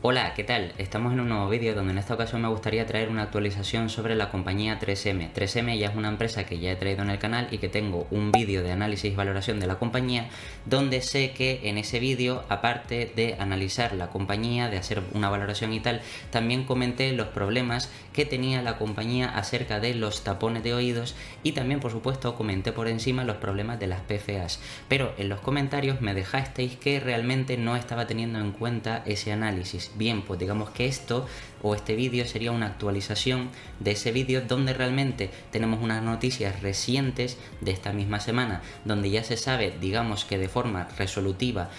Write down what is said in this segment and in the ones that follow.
Hola, ¿qué tal? Estamos en un nuevo vídeo donde en esta ocasión me gustaría traer una actualización sobre la compañía 3M. 3M ya es una empresa que ya he traído en el canal y que tengo un vídeo de análisis y valoración de la compañía, donde sé que en ese vídeo, aparte de analizar la compañía, de hacer una valoración y tal, también comenté los problemas que tenía la compañía acerca de los tapones de oídos y también, por supuesto, comenté por encima los problemas de las PFAs. Pero en los comentarios me dejasteis que realmente no estaba teniendo en cuenta ese análisis. Bien, pues digamos que esto o este vídeo sería una actualización de ese vídeo donde realmente tenemos unas noticias recientes de esta misma semana, donde ya se sabe, digamos que de forma resolutiva,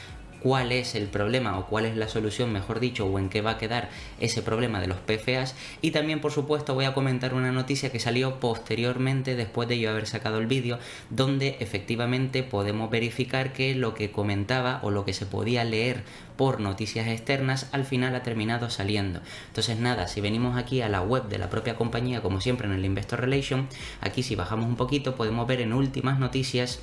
cuál es el problema o cuál es la solución, mejor dicho, o en qué va a quedar ese problema de los PFAs. Y también, por supuesto, voy a comentar una noticia que salió posteriormente después de yo haber sacado el vídeo, donde efectivamente podemos verificar que lo que comentaba o lo que se podía leer por noticias externas al final ha terminado saliendo. Entonces nada, si venimos aquí a la web de la propia compañía, como siempre en el Investor Relation, aquí si bajamos un poquito podemos ver en últimas noticias,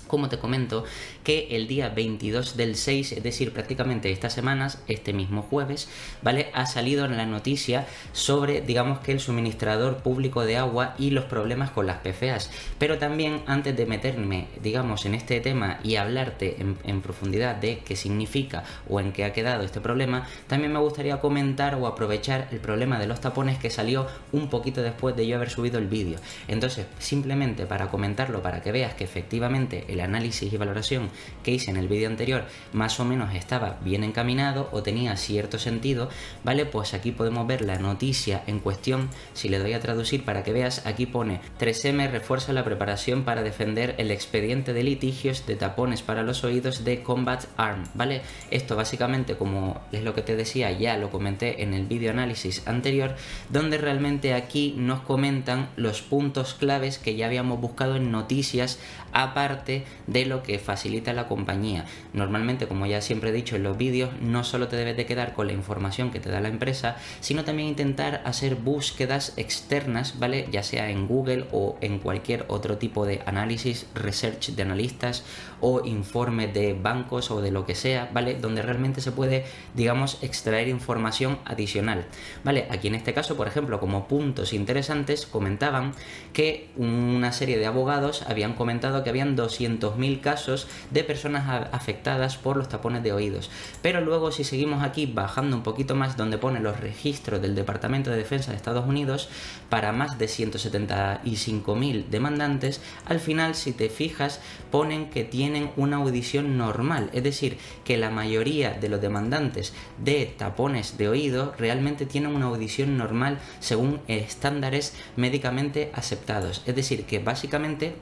como te comento, que el día 22 del 6, es decir, prácticamente estas semanas, este mismo jueves, ¿vale? Ha salido en la noticia sobre, digamos que el suministrador público de agua y los problemas con las PFAs. Pero también, antes de meterme, digamos, en este tema y hablarte en profundidad de qué significa o en qué ha quedado este problema, también me gustaría comentar o aprovechar el problema de los tapones que salió un poquito después de yo haber subido el vídeo. Entonces, simplemente para comentarlo, para que veas que efectivamente el análisis y valoración que hice en el vídeo anterior más o menos estaba bien encaminado o tenía cierto sentido, ¿vale? Pues aquí podemos ver la noticia en cuestión. Si le doy a traducir para que veas, aquí pone: 3M refuerza la preparación para defender el expediente de litigios de tapones para los oídos de Combat Arm, ¿vale? Esto básicamente, como es lo que te decía, ya lo comenté en el vídeo análisis anterior, donde realmente aquí nos comentan los puntos claves que ya habíamos buscado en noticias, aparte de lo que facilita la compañía. Normalmente, como ya siempre he dicho en los vídeos, no solo te debes de quedar con la información que te da la empresa, sino también intentar hacer búsquedas externas, ¿vale? Ya sea en Google o en cualquier otro tipo de análisis, research de analistas o informes de bancos o de lo que sea, ¿vale? Donde realmente se puede, digamos, extraer información adicional, ¿vale? Aquí en este caso, por ejemplo, como puntos interesantes, comentaban que una serie de abogados habían comentado que habían 200.000 casos de personas afectadas por los tapones de oídos. Pero luego, si seguimos aquí bajando un poquito más, donde pone los registros del Departamento de Defensa de Estados Unidos para más de 175.000 demandantes, al final, si te fijas, ponen que tienen una audición normal, es decir, que la mayoría de los demandantes de tapones de oído realmente tienen una audición normal según estándares médicamente aceptados. Es decir, que básicamente,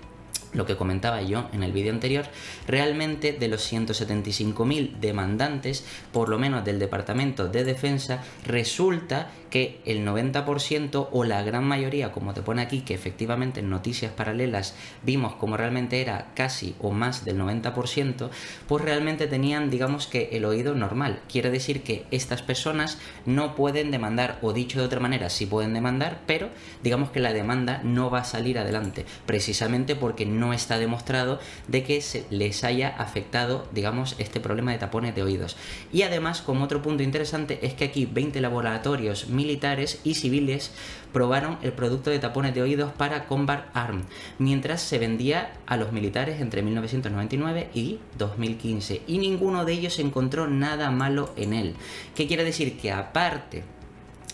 lo que comentaba yo en el vídeo anterior, realmente de los 175.000 demandantes, por lo menos del Departamento de Defensa, resulta que el 90% o la gran mayoría, como te pone aquí, que efectivamente en noticias paralelas vimos como realmente era casi o más del 90%, pues realmente tenían, digamos que el oído normal. Quiere decir que estas personas no pueden demandar, o dicho de otra manera, sí pueden demandar, pero digamos que la demanda no va a salir adelante, precisamente porque no está demostrado de que les haya afectado, digamos, este problema de tapones de oídos. Y además, como otro punto interesante, es que aquí 20 laboratorios militares y civiles probaron el producto de tapones de oídos para Combat Arm, mientras se vendía a los militares entre 1999 y 2015, y ninguno de ellos encontró nada malo en él. ¿Qué quiere decir? Que aparte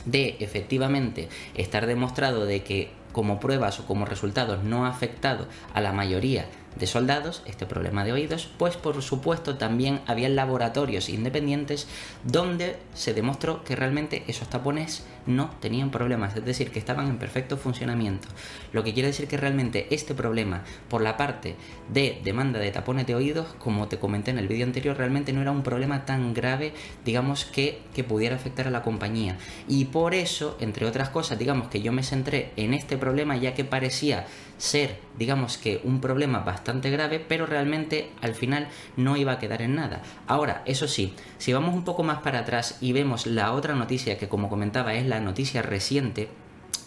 de efectivamente estar demostrado de que como pruebas o como resultados no ha afectado a la mayoría de soldados este problema de oídos, pues por supuesto también había laboratorios independientes donde se demostró que realmente esos tapones no tenían problemas, es decir, que estaban en perfecto funcionamiento. Lo que quiere decir que realmente este problema por la parte de demanda de tapones de oídos, como te comenté en el vídeo anterior, realmente no era un problema tan grave, digamos, que pudiera afectar a la compañía. Y por eso, entre otras cosas, digamos que yo me centré en este problema, ya que parecía ser, digamos, que un problema bastante grave, pero realmente al final no iba a quedar en nada. Ahora, eso sí, si vamos un poco más para atrás y vemos la otra noticia, que como comentaba es la noticia reciente,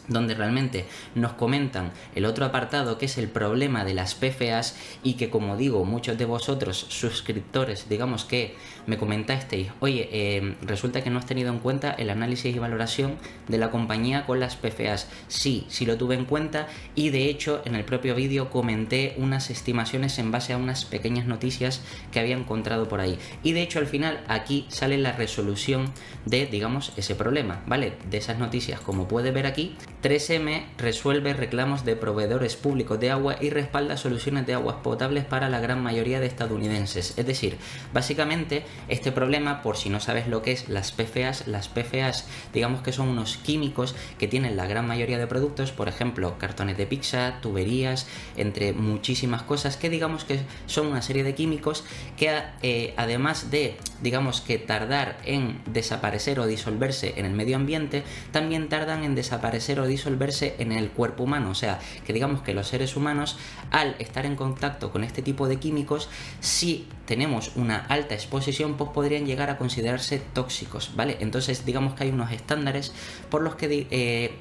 donde realmente nos comentan el otro apartado, que es el problema de las PFAs, y que, como digo, muchos de vosotros suscriptores, digamos que me comentasteis, oye, resulta que no has tenido en cuenta el análisis y valoración de la compañía con las PFAs. Sí lo tuve en cuenta, y de hecho en el propio vídeo comenté unas estimaciones en base a unas pequeñas noticias que había encontrado por ahí, y de hecho al final aquí sale la resolución de, digamos, ese problema, ¿vale? De esas noticias, como puede ver aquí, 3M resuelve reclamos de proveedores públicos de agua y respalda soluciones de aguas potables para la gran mayoría de estadounidenses. Es decir, básicamente este problema, por si no sabes lo que es las PFAs digamos que son unos químicos que tienen la gran mayoría de productos, por ejemplo, cartones de pizza, tuberías, entre muchísimas cosas, que digamos que son una serie de químicos que además de, digamos, que tardar en desaparecer o disolverse en el medio ambiente, también tardan en desaparecer o disolverse en el cuerpo humano. O sea, que digamos que los seres humanos, al estar en contacto con este tipo de químicos, si tenemos una alta exposición, pues podrían llegar a considerarse tóxicos, ¿vale? Entonces digamos que hay unos estándares por los que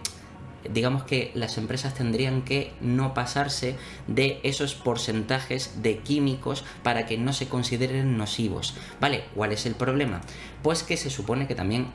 digamos que las empresas tendrían que no pasarse de esos porcentajes de químicos para que no se consideren nocivos, ¿vale? ¿Cuál es el problema? Pues que se supone que también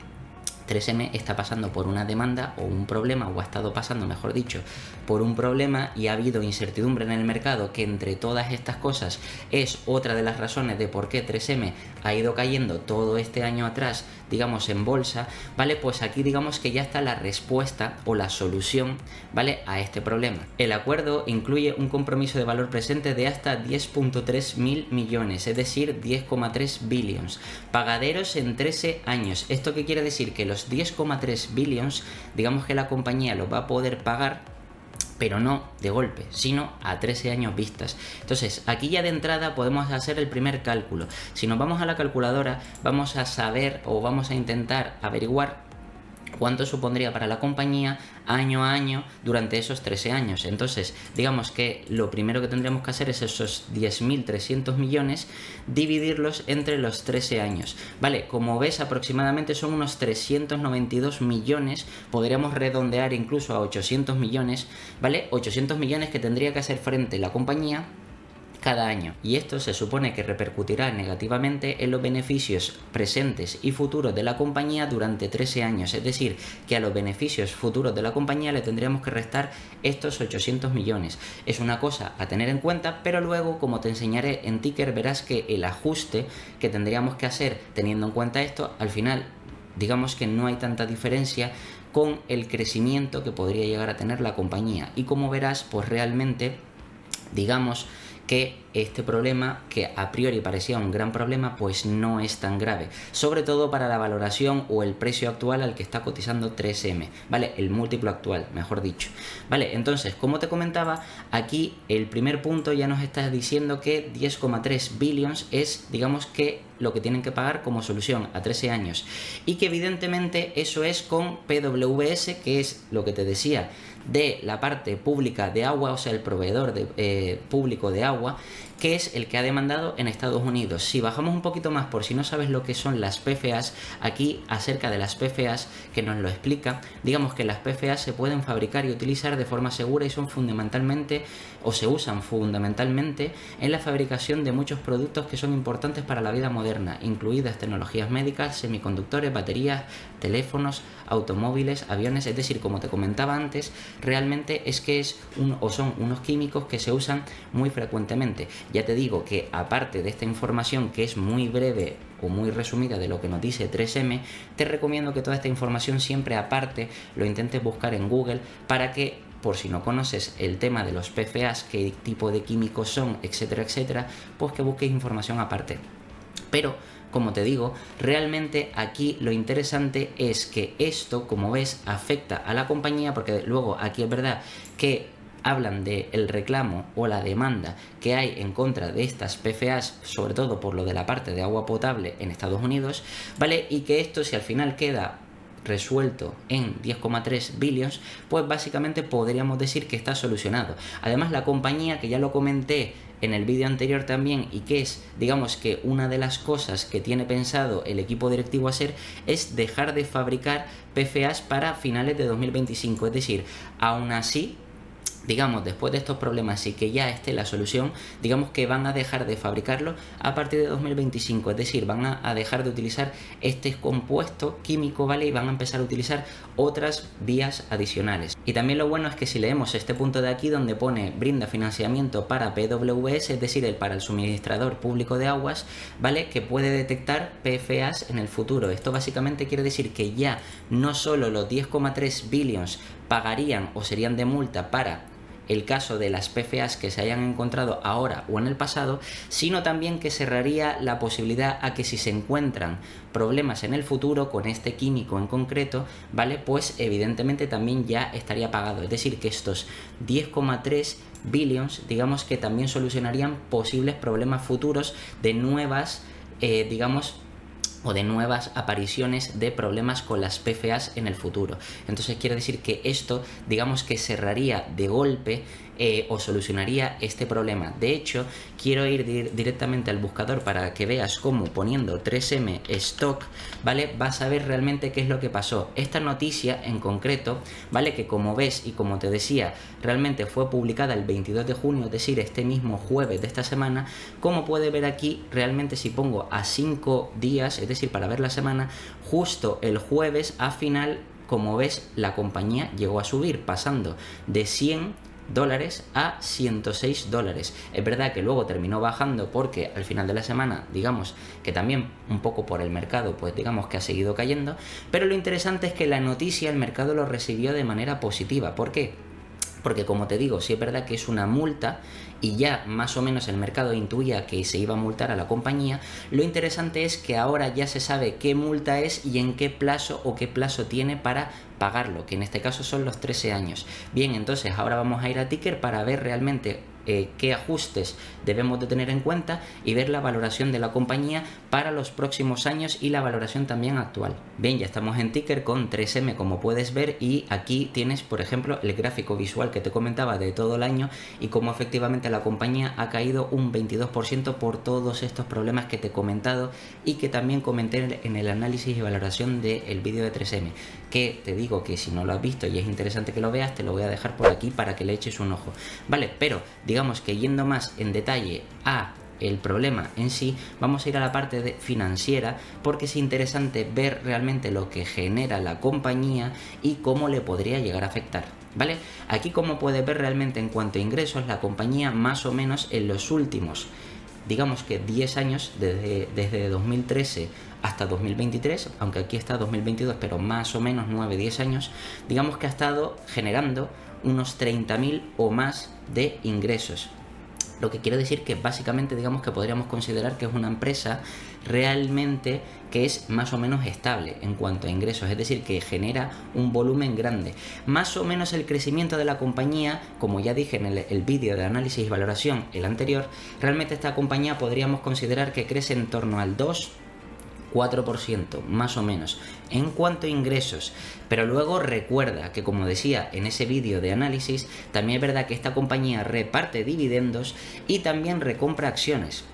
3M está pasando por una demanda o un problema, o ha estado pasando, mejor dicho, por un problema, y ha habido incertidumbre en el mercado, que entre todas estas cosas es otra de las razones de por qué 3M ha ido cayendo todo este año atrás, digamos, en bolsa, ¿vale? Pues aquí digamos que ya está la respuesta o la solución, ¿vale?, a este problema. El acuerdo incluye un compromiso de valor presente de hasta 10.3 mil millones, es decir, 10,3 billions, pagaderos en 13 años. ¿Esto qué quiere decir? Que los 10,3 billions, digamos que la compañía los va a poder pagar, pero no de golpe, sino a 13 años vistas. Entonces, aquí ya de entrada podemos hacer el primer cálculo. Si nos vamos a la calculadora, vamos a saber, o vamos a intentar averiguar cuánto supondría para la compañía año a año durante esos 13 años. Entonces, digamos que lo primero que tendríamos que hacer es esos 10.300 millones, dividirlos entre los 13 años. Vale, como ves, aproximadamente son unos 392 millones, podríamos redondear incluso a 800 millones, ¿vale? 800 millones que tendría que hacer frente la compañía cada año, y esto se supone que repercutirá negativamente en los beneficios presentes y futuros de la compañía durante 13 años, es decir, que a los beneficios futuros de la compañía le tendríamos que restar estos 800 millones. Es una cosa a tener en cuenta, pero luego, como te enseñaré en Ticker, verás que el ajuste que tendríamos que hacer teniendo en cuenta esto, al final digamos que no hay tanta diferencia con el crecimiento que podría llegar a tener la compañía, y como verás, pues realmente digamos que este problema, que a priori parecía un gran problema, pues no es tan grave, sobre todo para la valoración o el precio actual al que está cotizando 3M, ¿vale? El múltiplo actual, mejor dicho, ¿vale? Entonces, como te comentaba, aquí el primer punto ya nos está diciendo que 10,3 billions es, digamos, que lo que tienen que pagar como solución a 13 años, y que evidentemente eso es con PWS, que es lo que te decía, de la parte pública de agua, o sea, el proveedor público de agua, que es el que ha demandado en Estados Unidos. Si bajamos un poquito más, por si no sabes lo que son las PFAs, aquí acerca de las PFAs, que nos lo explica, digamos que las PFAs se pueden fabricar y utilizar de forma segura y son fundamentalmente, o se usan fundamentalmente, en la fabricación de muchos productos que son importantes para la vida moderna, incluidas tecnologías médicas, semiconductores, baterías, teléfonos, automóviles, aviones. Es decir, como te comentaba antes, realmente es que son unos químicos que se usan muy frecuentemente. Ya te digo que aparte de esta información, que es muy breve o muy resumida de lo que nos dice 3M, te recomiendo que toda esta información siempre aparte lo intentes buscar en Google, para que, por si no conoces el tema de los PFAs, qué tipo de químicos son, etcétera, etcétera, pues que busques información aparte. Pero, como te digo, realmente aquí lo interesante es que esto, como ves, afecta a la compañía, porque luego aquí es verdad que hablan del reclamo o la demanda que hay en contra de estas PFAs, sobre todo por lo de la parte de agua potable en Estados Unidos, ¿vale? Y que esto, si al final queda resuelto en 10,3 billions, pues básicamente podríamos decir que está solucionado. Además, la compañía, que ya lo comenté en el vídeo anterior también, y que es, digamos que una de las cosas que tiene pensado el equipo directivo hacer, es dejar de fabricar PFAs para finales de 2025. Es decir, aún así, digamos, después de estos problemas y que ya esté la solución, digamos que van a dejar de fabricarlo a partir de 2025, es decir, van a dejar de utilizar este compuesto químico, ¿vale? Y van a empezar a utilizar otras vías adicionales. Y también lo bueno es que si leemos este punto de aquí donde pone brinda financiamiento para PWS, es decir, para el suministrador público de aguas, ¿vale? Que puede detectar PFAs en el futuro. Esto básicamente quiere decir que ya no solo los 10,3 billions pagarían o serían de multa para el caso de las PFAs que se hayan encontrado ahora o en el pasado, sino también que cerraría la posibilidad a que si se encuentran problemas en el futuro con este químico en concreto, ¿vale? Pues evidentemente también ya estaría pagado. Es decir, que estos 10,3 billions, digamos que también solucionarían posibles problemas futuros de nuevas, o de nuevas apariciones de problemas con las PFAs en el futuro. Entonces quiere decir que esto, digamos que cerraría de golpe o solucionaría este problema. De hecho, quiero ir directamente al buscador para que veas cómo poniendo 3M stock, ¿vale? Vas a ver realmente qué es lo que pasó. Esta noticia en concreto, ¿vale? Que como ves y como te decía, realmente fue publicada el 22 de junio, es decir, este mismo jueves de esta semana. Como puedes ver aquí, realmente si pongo a 5 días, es decir, para ver la semana, justo el jueves a final, como ves, la compañía llegó a subir, pasando de $100 a $106. Es verdad que luego terminó bajando porque al final de la semana, digamos que también un poco por el mercado, pues digamos que ha seguido cayendo, pero lo interesante es que la noticia el mercado lo recibió de manera positiva. ¿Por qué? Porque como te digo, sí es verdad que es una multa y ya más o menos el mercado intuía que se iba a multar a la compañía. Lo interesante es que ahora ya se sabe qué multa es y en qué plazo o qué plazo tiene para pagarlo, que en este caso son los 13 años. Bien, entonces ahora vamos a ir a Ticker para ver realmente qué ajustes debemos de tener en cuenta y ver la valoración de la compañía para los próximos años y la valoración también actual. Bien, ya estamos en Ticker con 3M, como puedes ver, y aquí tienes, por ejemplo, el gráfico visual que te comentaba de todo el año y cómo efectivamente la compañía ha caído un 22% por todos estos problemas que te he comentado y que también comenté en el análisis y valoración del vídeo de 3M, que te digo que si no lo has visto y es interesante que lo veas, te lo voy a dejar por aquí para que le eches un ojo, ¿vale? Pero digamos que yendo más en detalle a el problema en sí, vamos a ir a la parte financiera, porque es interesante ver realmente lo que genera la compañía y cómo le podría llegar a afectar, ¿vale? Aquí, como puedes ver, realmente en cuanto a ingresos, la compañía más o menos en los últimos, digamos que 10 años, desde 2013 hasta 2023, aunque aquí está 2022, pero más o menos 9-10 años, digamos que ha estado generando unos 30.000 o más de ingresos. Lo que quiere decir que básicamente, digamos que podríamos considerar que es una empresa realmente que es más o menos estable en cuanto a ingresos, es decir, que genera un volumen grande. Más o menos el crecimiento de la compañía, como ya dije en el vídeo de análisis y valoración, el anterior, realmente esta compañía podríamos considerar que crece en torno al 2-4% más o menos en cuanto a ingresos. Pero luego recuerda que, como decía en ese vídeo de análisis, también es verdad que esta compañía reparte dividendos y también recompra acciones.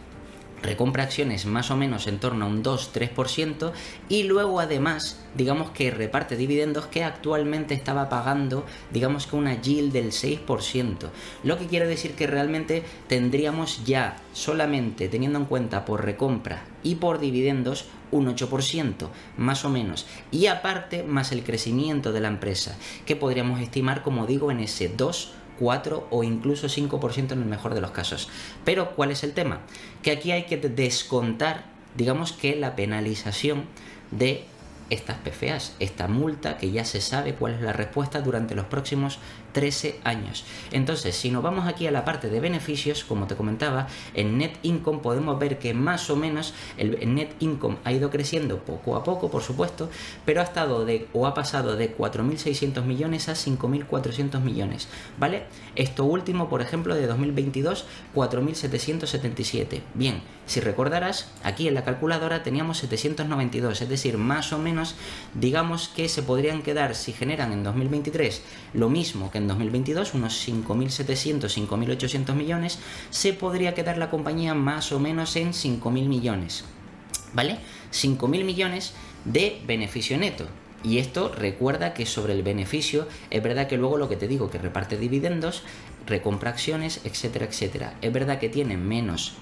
Recompra acciones más o menos en torno a un 2-3% y luego además digamos que reparte dividendos que actualmente estaba pagando digamos que una yield del 6%, lo que quiere decir que realmente tendríamos ya solamente teniendo en cuenta por recompra y por dividendos un 8% más o menos, y aparte más el crecimiento de la empresa que podríamos estimar, como digo, en ese 2-4 o incluso 5% en el mejor de los casos. Pero ¿cuál es el tema? Que aquí hay que descontar, digamos que la penalización de estas PFAs, esta multa que ya se sabe cuál es la respuesta durante los próximos 13 años. Entonces, si nos vamos aquí a la parte de beneficios, como te comentaba, en net income podemos ver que más o menos el net income ha ido creciendo poco a poco, por supuesto, pero ha pasado de 4.600 millones a 5.400 millones, ¿vale? Esto último, por ejemplo, de 2022, 4.777. Bien, Si recordarás, aquí en la calculadora teníamos 792, es decir, más o menos, digamos que se podrían quedar, si generan en 2023 lo mismo que en 2022, unos 5.700, 5.800 millones, se podría quedar la compañía más o menos en 5.000 millones, ¿vale? 5.000 millones de beneficio neto. Y esto recuerda que sobre el beneficio es verdad que luego lo que te digo, que reparte dividendos, recompra acciones, etcétera, etcétera. Es verdad que tiene menos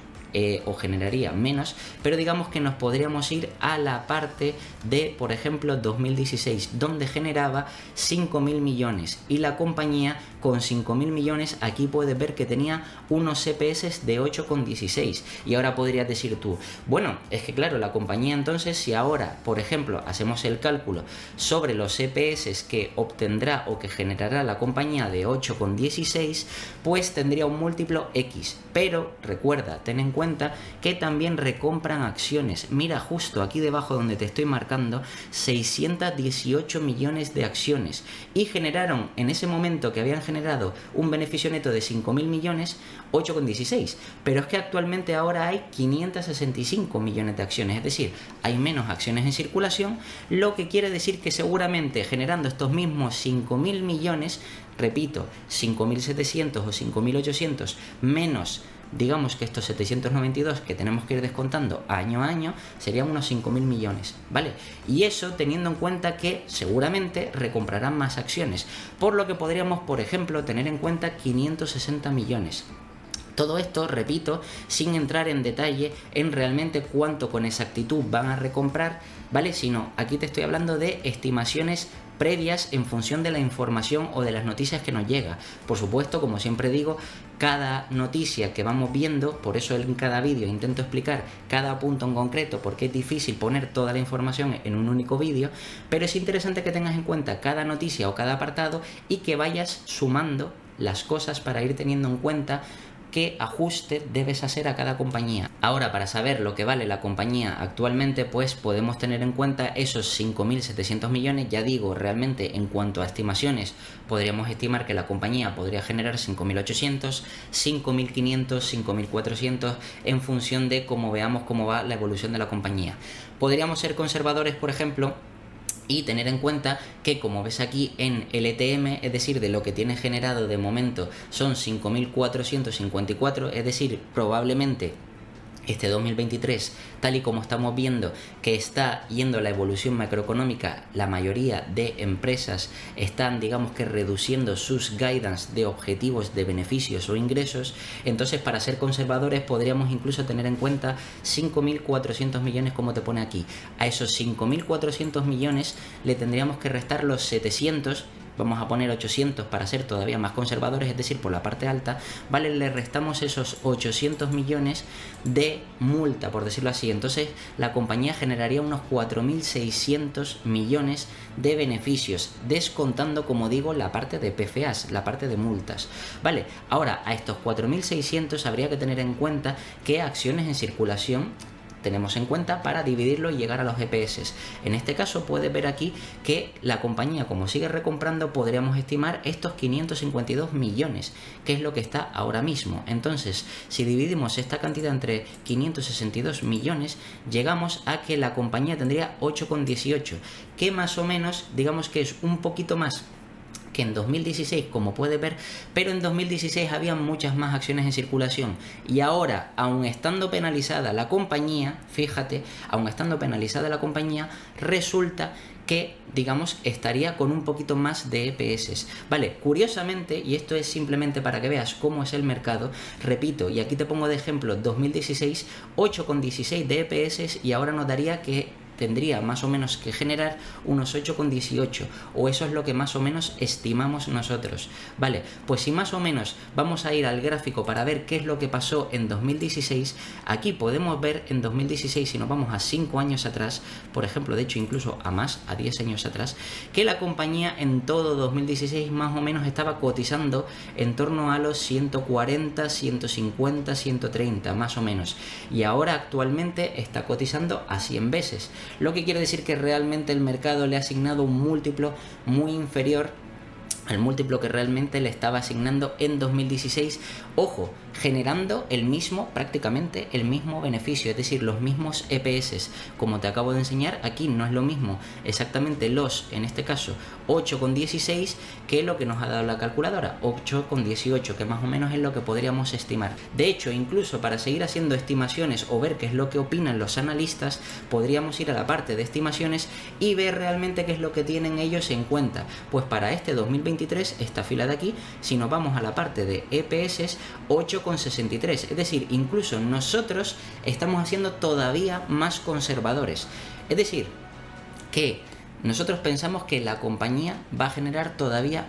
o generaría menos, pero digamos que nos podríamos ir a la parte de, por ejemplo, 2016, donde generaba 5.000 millones y la compañía con 5.000 millones aquí puedes ver que tenía unos EPS de 8,16 y ahora podrías decir tú, bueno, es que claro, la compañía entonces si ahora, por ejemplo, hacemos el cálculo sobre los EPS que obtendrá o que generará la compañía de 8,16, pues tendría un múltiplo X, pero recuerda, ten en cuenta que también recompran acciones. Mira justo aquí debajo donde te estoy marcando 618 millones de acciones y generaron en ese momento que habían generado un beneficio neto de 5.000 millones 8,16, pero es que actualmente ahora hay 565 millones de acciones, es decir, hay menos acciones en circulación, lo que quiere decir que seguramente generando estos mismos 5.000 millones, repito, 5.700 o 5.800 menos digamos que estos 792 que tenemos que ir descontando año a año serían unos 5.000 millones, ¿vale? Y eso teniendo en cuenta que seguramente recomprarán más acciones, por lo que podríamos, por ejemplo, tener en cuenta 560 millones. Todo esto, repito, sin entrar en detalle en realmente cuánto con exactitud van a recomprar, ¿vale? Sino aquí te estoy hablando de estimaciones previas en función de la información o de las noticias que nos llega. Por supuesto, como siempre digo, cada noticia que vamos viendo, por eso en cada vídeo intento explicar cada punto en concreto, porque es difícil poner toda la información en un único vídeo, pero es interesante que tengas en cuenta cada noticia o cada apartado y que vayas sumando las cosas para ir teniendo en cuenta qué ajuste debes hacer a cada compañía. Ahora, para saber lo que vale la compañía actualmente, pues podemos tener en cuenta esos 5.700 millones. Ya digo, realmente en cuanto a estimaciones, podríamos estimar que la compañía podría generar 5.800, 5.500, 5.400 en función de cómo veamos cómo va la evolución de la compañía. Podríamos ser conservadores, por ejemplo, y tener en cuenta que, como ves aquí en el ETM, es decir, de lo que tiene generado de momento son 5.454, es decir, probablemente este 2023, tal y como estamos viendo que está yendo la evolución macroeconómica, la mayoría de empresas están, digamos que, reduciendo sus guidance de objetivos de beneficios o ingresos. Entonces, para ser conservadores, podríamos incluso tener en cuenta 5.400 millones, como te pone aquí. A esos 5.400 millones le tendríamos que restar los 700. Vamos a poner 800 para ser todavía más conservadores, es decir, por la parte alta, ¿vale? Le restamos esos 800 millones de multa, por decirlo así. Entonces, la compañía generaría unos 4.600 millones de beneficios, descontando, como digo, la parte de PFAs, la parte de multas, ¿vale? Ahora, a estos 4.600 habría que tener en cuenta que acciones en circulación tenemos en cuenta para dividirlo y llegar a los EPS. En este caso puedes ver aquí que la compañía, como sigue recomprando, podríamos estimar estos 552 millones, que es lo que está ahora mismo. Entonces, si dividimos esta cantidad entre 562 millones, llegamos a que la compañía tendría 8,18, que más o menos, digamos que es un poquito más que en 2016, como puedes ver, pero en 2016 había muchas más acciones en circulación y ahora, aun estando penalizada la compañía, fíjate, aun estando penalizada la compañía, resulta que, digamos, estaría con un poquito más de EPS. Vale, curiosamente, y esto es simplemente para que veas cómo es el mercado, repito, y aquí te pongo de ejemplo 2016, 8,16 de EPS y ahora nos daría que tendría más o menos que generar unos 8,18, o eso es lo que más o menos estimamos nosotros. Vale, pues si más o menos vamos a ir al gráfico para ver qué es lo que pasó en 2016, aquí podemos ver en 2016, si nos vamos a 5 años atrás, por ejemplo, de hecho incluso a más, a 10 años atrás, que la compañía en todo 2016 más o menos estaba cotizando en torno a los 140, 150, 130 más o menos, y ahora actualmente está cotizando a 100 veces. Lo que quiere decir que realmente el mercado le ha asignado un múltiplo muy inferior al múltiplo que realmente le estaba asignando en 2016. Ojo, generando prácticamente el mismo beneficio, es decir, los mismos EPS. Como te acabo de enseñar, aquí no es lo mismo exactamente en este caso, 8,16 que lo que nos ha dado la calculadora, 8,18, que más o menos es lo que podríamos estimar. De hecho, incluso para seguir haciendo estimaciones o ver qué es lo que opinan los analistas, podríamos ir a la parte de estimaciones y ver realmente qué es lo que tienen ellos en cuenta. Pues para este 2023, esta fila de aquí, si nos vamos a la parte de EPS, 8,63, es decir, incluso nosotros estamos haciendo todavía más conservadores. Es decir, que nosotros pensamos que la compañía va a generar todavía,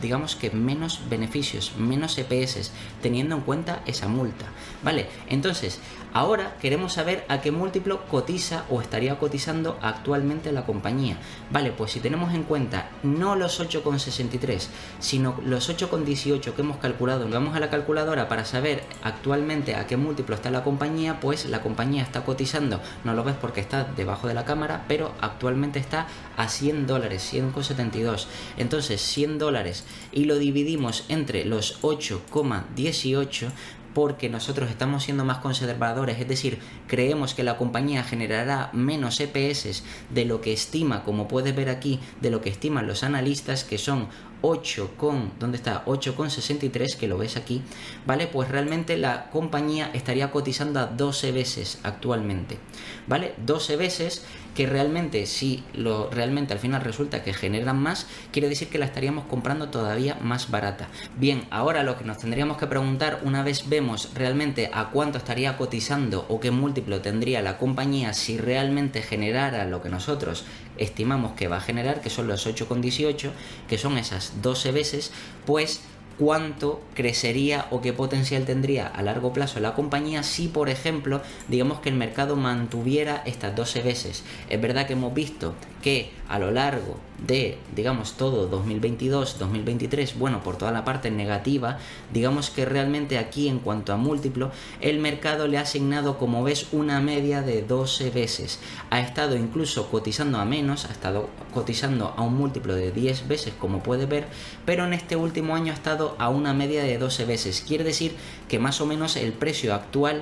digamos que menos beneficios, menos EPS, teniendo en cuenta esa multa, ¿vale? Entonces, ahora queremos saber a qué múltiplo cotiza o estaría cotizando actualmente la compañía. Vale, pues si tenemos en cuenta no los 8,63, sino los 8,18 que hemos calculado, vamos a la calculadora para saber actualmente a qué múltiplo está la compañía, pues la compañía está cotizando, no lo ves porque está debajo de la cámara, pero actualmente está a $100, 100,72. Entonces, $100 y lo dividimos entre los 8,18, porque nosotros estamos siendo más conservadores, es decir, creemos que la compañía generará menos EPS de lo que estima, como puedes ver aquí, de lo que estiman los analistas, que son 8,63, que lo ves aquí, ¿vale? Pues realmente la compañía estaría cotizando a 12 veces actualmente, ¿vale? 12 veces que realmente, si realmente al final resulta que generan más, quiere decir que la estaríamos comprando todavía más barata. Bien, ahora lo que nos tendríamos que preguntar, una vez vemos realmente a cuánto estaría cotizando o qué múltiplo tendría la compañía si realmente generara lo que nosotros estimamos que va a generar, que son los 8,18, que son esas 12 veces, pues cuánto crecería o qué potencial tendría a largo plazo la compañía si, por ejemplo, digamos que el mercado mantuviera estas 12 veces. Es verdad que hemos visto que a lo largo de, digamos, todo 2022, 2023, bueno, por toda la parte negativa, digamos que realmente aquí en cuanto a múltiplo, el mercado le ha asignado, como ves, una media de 12 veces. Ha estado incluso cotizando a menos, ha estado cotizando a un múltiplo de 10 veces, como puedes ver, pero en este último año ha estado a una media de 12 veces. Quiere decir que más o menos el precio actual,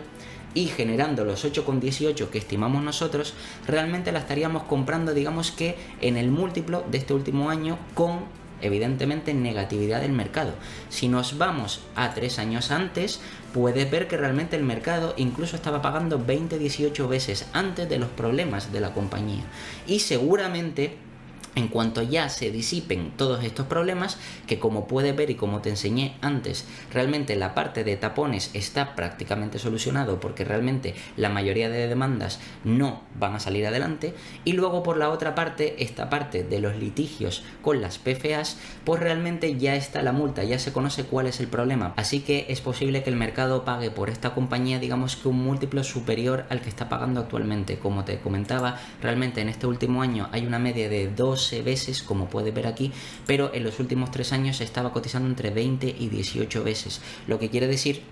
y generando los 8,18 que estimamos nosotros, realmente la estaríamos comprando, digamos que en el múltiplo de este último año, con evidentemente negatividad del mercado. Si nos vamos a 3 años antes, puedes ver que realmente el mercado incluso estaba pagando 20-18 veces antes de los problemas de la compañía, y seguramente en cuanto ya se disipen todos estos problemas, que como puedes ver y como te enseñé antes, realmente la parte de tapones está prácticamente solucionado, porque realmente la mayoría de demandas no van a salir adelante, y luego por la otra parte, esta parte de los litigios con las PFAs, pues realmente ya está la multa, ya se conoce cuál es el problema, así que es posible que el mercado pague por esta compañía, digamos que un múltiplo superior al que está pagando actualmente. Como te comentaba, realmente en este último año hay una media de 12 veces, como puedes ver aquí, pero en los últimos 3 años estaba cotizando entre 20 y 18 veces, lo que quiere decir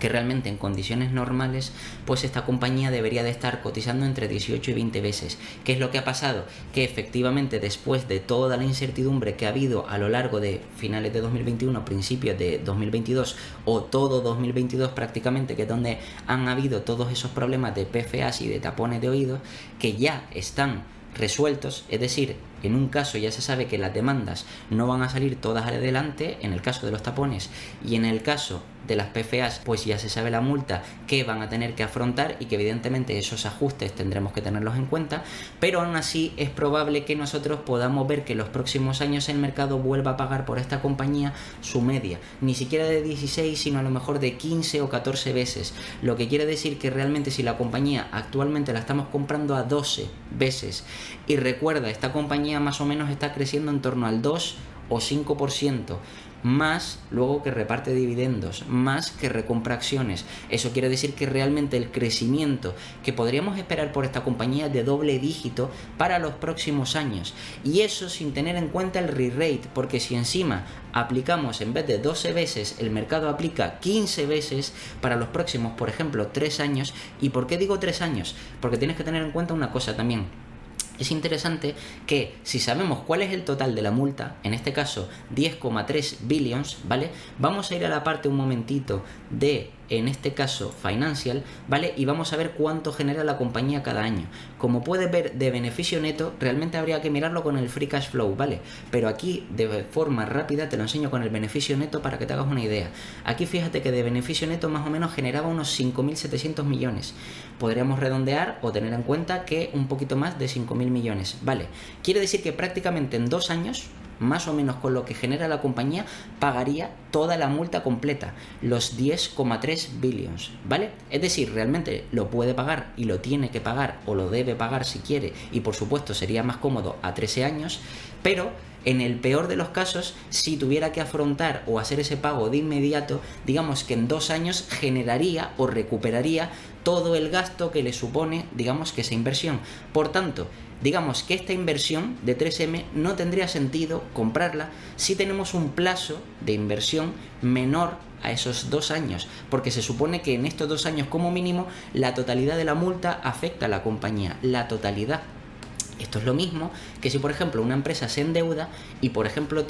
que realmente en condiciones normales, pues esta compañía debería de estar cotizando entre 18 y 20 veces. ¿Qué es lo que ha pasado? Que efectivamente, después de toda la incertidumbre que ha habido a lo largo de finales de 2021, principios de 2022 o todo 2022 prácticamente, que es donde han habido todos esos problemas de PFAs y de tapones de oídos, que ya están resueltos, es decir, en un caso ya se sabe que las demandas no van a salir todas adelante, en el caso de los tapones, y en el caso de las PFAs, pues ya se sabe la multa que van a tener que afrontar, y que evidentemente esos ajustes tendremos que tenerlos en cuenta, pero aún así es probable que nosotros podamos ver que en los próximos años el mercado vuelva a pagar por esta compañía su media, ni siquiera de 16, sino a lo mejor de 15 o 14 veces, lo que quiere decir que realmente si la compañía actualmente la estamos comprando a 12 veces, y recuerda, esta compañía más o menos está creciendo en torno al 2 o 5%, más luego que reparte dividendos, más que recompra acciones. Eso quiere decir que realmente el crecimiento que podríamos esperar por esta compañía es de doble dígito para los próximos años, y eso sin tener en cuenta el re-rate, porque si encima aplicamos, en vez de 12 veces, el mercado aplica 15 veces para los próximos, por ejemplo, 3 años. ¿Y por qué digo 3 años? Porque tienes que tener en cuenta una cosa también. es interesante que si sabemos cuál es el total de la multa, en este caso 10,3 billions, ¿vale? Vamos a ir a la parte un momentito de, en este caso, financial, ¿vale? Y vamos a ver cuánto genera la compañía cada año. Como puedes ver, de beneficio neto, realmente habría que mirarlo con el free cash flow, ¿vale? Pero aquí, de forma rápida, te lo enseño con el beneficio neto para que te hagas una idea. Aquí fíjate que de beneficio neto más o menos generaba unos 5.700 millones. Podríamos redondear o tener en cuenta que un poquito más de 5.000 millones, ¿vale? Quiere decir que prácticamente en 2 años, más o menos con lo que genera la compañía, pagaría toda la multa completa, los 10,3 billions, ¿vale? Es decir, realmente lo puede pagar y lo tiene que pagar o lo debe pagar si quiere, y por supuesto sería más cómodo a 13 años, pero en el peor de los casos, si tuviera que afrontar o hacer ese pago de inmediato, digamos que en 2 años generaría o recuperaría todo el gasto que le supone, digamos, que esa inversión. Por tanto, digamos que esta inversión de 3M no tendría sentido comprarla si tenemos un plazo de inversión menor a esos 2 años, porque se supone que en estos 2 años como mínimo la totalidad de la multa afecta a la compañía, la totalidad. Esto es lo mismo que si, por ejemplo, una empresa se endeuda y, por ejemplo,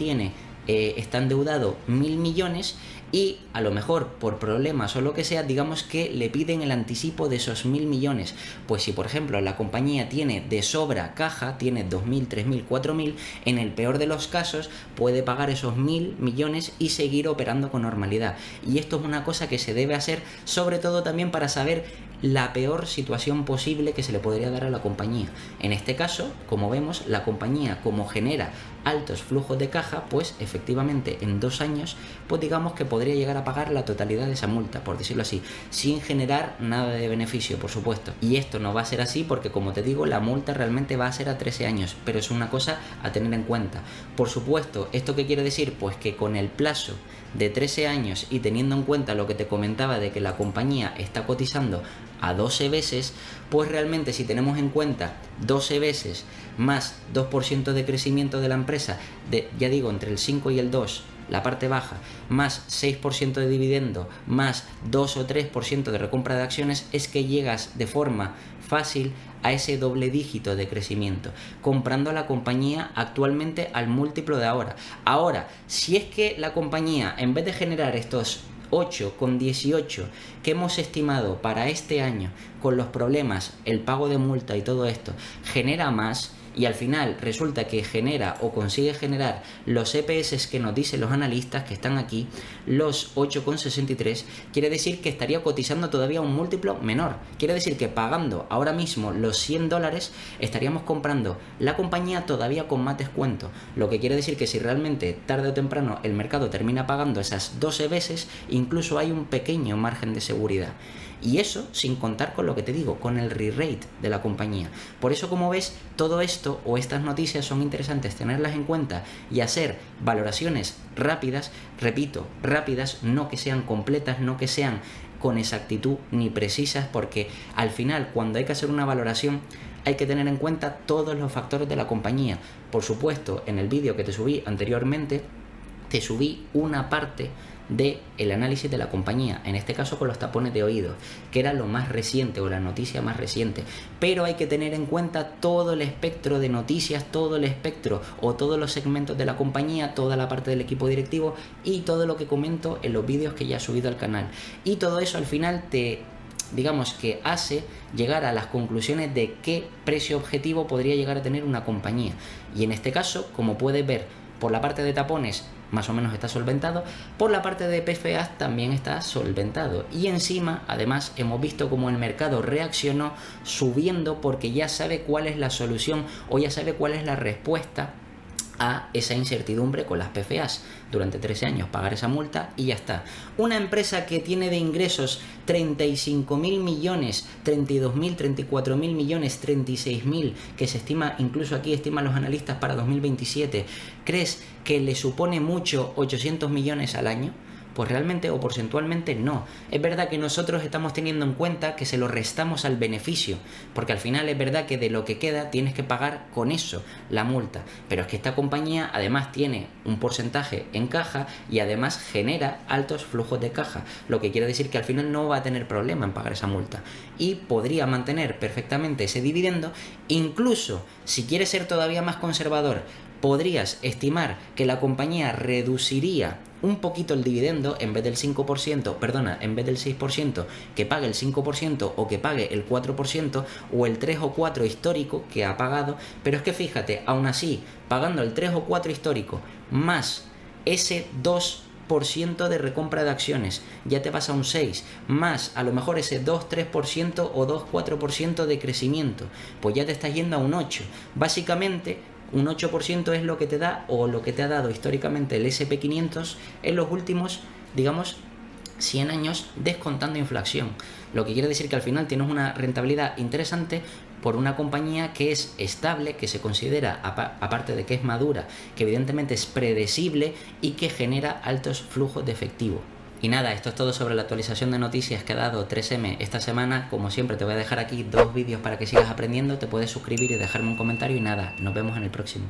está endeudado 1.000 millones y a lo mejor por problemas o lo que sea, digamos que le piden el anticipo de esos 1.000 millones. Pues si, por ejemplo, la compañía tiene de sobra caja, tiene 2.000, 3.000, 4.000, en el peor de los casos puede pagar esos 1.000 millones y seguir operando con normalidad. Y esto es una cosa que se debe hacer sobre todo también para saber la peor situación posible que se le podría dar a la compañía. En este caso, como vemos, la compañía, como genera altos flujos de caja, pues efectivamente en 2 años, pues digamos que podría llegar a pagar la totalidad de esa multa, por decirlo así, sin generar nada de beneficio, por supuesto. Y esto no va a ser así porque, como te digo, la multa realmente va a ser a 13 años, pero es una cosa a tener en cuenta. Por supuesto, ¿esto qué quiere decir? Pues que con el plazo de 13 años y teniendo en cuenta lo que te comentaba de que la compañía está cotizando a 12 veces, pues realmente si tenemos en cuenta 12 veces más 2% de crecimiento de la empresa, ya digo, entre el 5 y el 2, la parte baja, más 6% de dividendo, más 2 o 3% de recompra de acciones, es que llegas de forma fácil a ese doble dígito de crecimiento, comprando a la compañía actualmente al múltiplo de ahora. Ahora, si es que la compañía, en vez de generar estos 8,18 que hemos estimado para este año, con los problemas, el pago de multa y todo esto, genera más, y al final resulta que genera o consigue generar los EPS que nos dicen los analistas que están aquí, los 8,63, quiere decir que estaría cotizando todavía un múltiplo menor. Quiere decir que pagando ahora mismo los $100 estaríamos comprando la compañía todavía con más descuento, lo que quiere decir que si realmente tarde o temprano el mercado termina pagando esas 12 veces, incluso hay un pequeño margen de seguridad. Y eso sin contar con lo que te digo, con el re-rate de la compañía. Por eso, como ves, todo esto o estas noticias son interesantes tenerlas en cuenta y hacer valoraciones rápidas, repito, rápidas, no que sean completas, no que sean con exactitud ni precisas, porque al final cuando hay que hacer una valoración hay que tener en cuenta todos los factores de la compañía. Por supuesto, en el vídeo que te subí anteriormente, te subí una parte del análisis de la compañía, en este caso con los tapones de oído, que era lo más reciente o la noticia más reciente, pero hay que tener en cuenta todo el espectro de noticias, todo el espectro o todos los segmentos de la compañía, toda la parte del equipo directivo y todo lo que comento en los vídeos que ya he subido al canal, y todo eso al final digamos que hace llegar a las conclusiones de qué precio objetivo podría llegar a tener una compañía. Y en este caso, como puedes ver, por la parte de tapones más o menos está solventado, por la parte de PFAs también está solventado, y encima además hemos visto cómo el mercado reaccionó subiendo porque ya sabe cuál es la solución o ya sabe cuál es la respuesta a esa incertidumbre con las PFAs. Durante 13 años pagar esa multa y ya está. Una empresa que tiene de ingresos 35.000 millones, 32.000, 34.000 millones, 36.000, que se estima, incluso aquí estiman los analistas para 2027, ¿crees que le supone mucho 800 millones al año? Pues realmente o porcentualmente no. Es verdad que nosotros estamos teniendo en cuenta que se lo restamos al beneficio, porque al final es verdad que de lo que queda tienes que pagar con eso la multa, pero es que esta compañía además tiene un porcentaje en caja y además genera altos flujos de caja, lo que quiere decir que al final no va a tener problema en pagar esa multa y podría mantener perfectamente ese dividendo. Incluso si quieres ser todavía más conservador, podrías estimar que la compañía reduciría un poquito el dividendo, en vez del 5%, perdona, en vez del 6%, que pague el 5% o que pague el 4% o el 3 o 4 histórico que ha pagado, pero es que fíjate, aún así, pagando el 3 o 4 histórico más ese 2% de recompra de acciones, ya te pasa un 6, más a lo mejor ese 2-3% o 2-4% de crecimiento, pues ya te estás yendo a un 8. Básicamente, un 8% es lo que te da o lo que te ha dado históricamente el SP500 en los últimos, digamos, 100 años descontando inflación. Lo que quiere decir que al final tienes una rentabilidad interesante por una compañía que es estable, que se considera, aparte de que es madura, que evidentemente es predecible y que genera altos flujos de efectivo. Y nada, esto es todo sobre la actualización de noticias que ha dado 3M esta semana. Como siempre, te voy a dejar aquí 2 vídeos para que sigas aprendiendo. Te puedes suscribir y dejarme un comentario y nada, nos vemos en el próximo.